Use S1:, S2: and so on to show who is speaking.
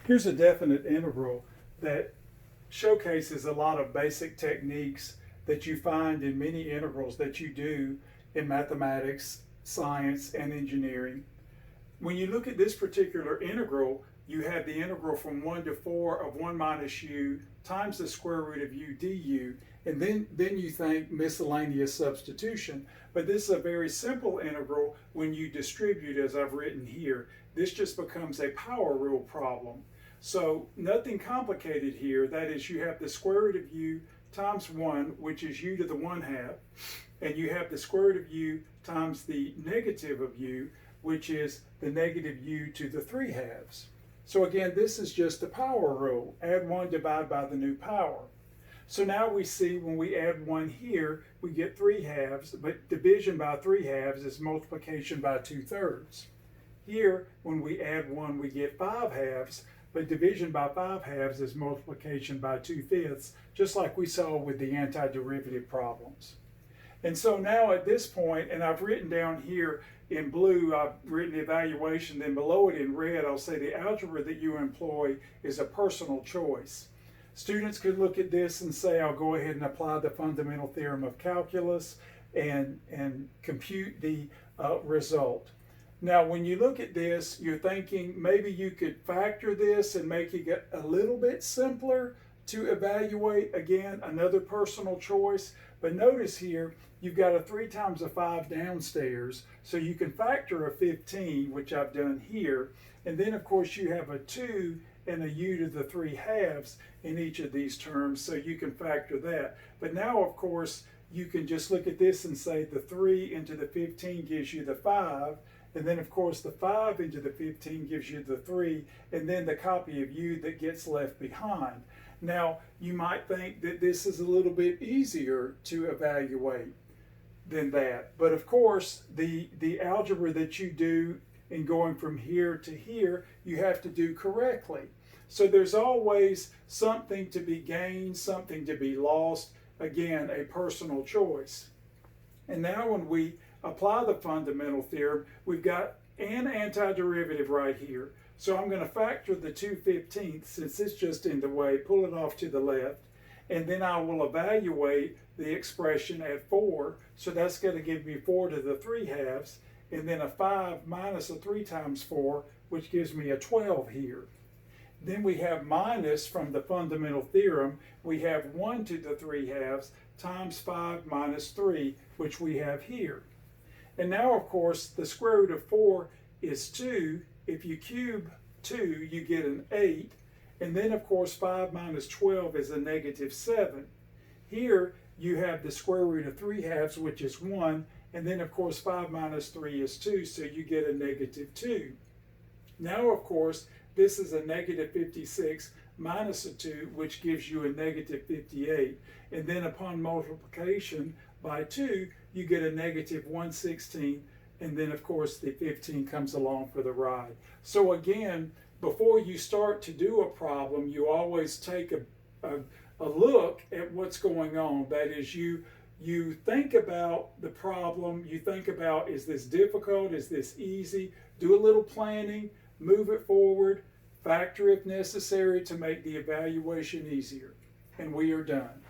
S1: Here's a definite integral that showcases a lot of basic techniques that you find in many integrals that you do in mathematics, science, and engineering. When you look at this particular integral, you have the integral from 1 to 4 of 1 minus u times the square root of u du, and then you think miscellaneous substitution. But this is a very simple integral when you distribute, as I've written here. This just becomes a power rule problem. So nothing complicated here. That is, you have the square root of u times 1, which is u to the 1/2, and you have the square root of u times the negative of u, which is the negative u to the 3/2. So again, this is just the power rule. Add 1, divide by the new power. So now we see when we add 1 here, we get 3/2, but division by 3/2 is multiplication by 2/3. Here, when we add 1, we get 5/2, but division by 5/2 is multiplication by 2/5, just like we saw with the antiderivative problems. And so now at this point, and I've written down here in blue, I've written evaluation, then below it in red, I'll say the algebra that you employ is a personal choice. Students could look at this and say, I'll go ahead and apply the fundamental theorem of calculus and compute the result. Now, when you look at this, you're thinking maybe you could factor this and make it a little bit simpler to evaluate. Again, another personal choice. But notice here, you've got a 3 times a 5 downstairs, so you can factor a 15, which I've done here. And then, of course, you have a 2 and a u to the 3/2 in each of these terms, so you can factor that. But now, of course, you can just look at this and say the 3 into the 15 gives you the 5, and then, of course, the 5 into the 15 gives you the 3, and then the copy of u that gets left behind. Now, you might think that this is a little bit easier to evaluate than that. But of course, the algebra that you do in going from here to here, you have to do correctly. So there's always something to be gained, something to be lost. Again, a personal choice. And now when we apply the fundamental theorem, we've got an antiderivative right here. So I'm going to factor the 2/15 since it's just in the way, pull it off to the left, and then I will evaluate the expression at 4. So that's going to give me 4 to the 3/2, and then a 5 minus a 3 times 4, which gives me a 12 here. Then we have minus from the fundamental theorem, we have 1 to the 3/2 times 5 minus 3, which we have here. And now, of course, the square root of 4 is 2. If you cube 2, you get an 8. And then, of course, 5 minus 12 is a negative 7. Here, you have the square root of 3/2, which is 1. And then, of course, 5 minus 3 is 2, so you get a negative 2. Now, of course, this is a negative 56 minus a 2, which gives you a negative 58. And then upon multiplication by 2, you get a negative 1/16. And then, of course, the 15 comes along for the ride. So again, before you start to do a problem, you always take a look at what's going on. That is, you think about the problem. You think about, is this difficult? Is this easy? Do a little planning, move it forward, factor if necessary to make the evaluation easier. And we are done.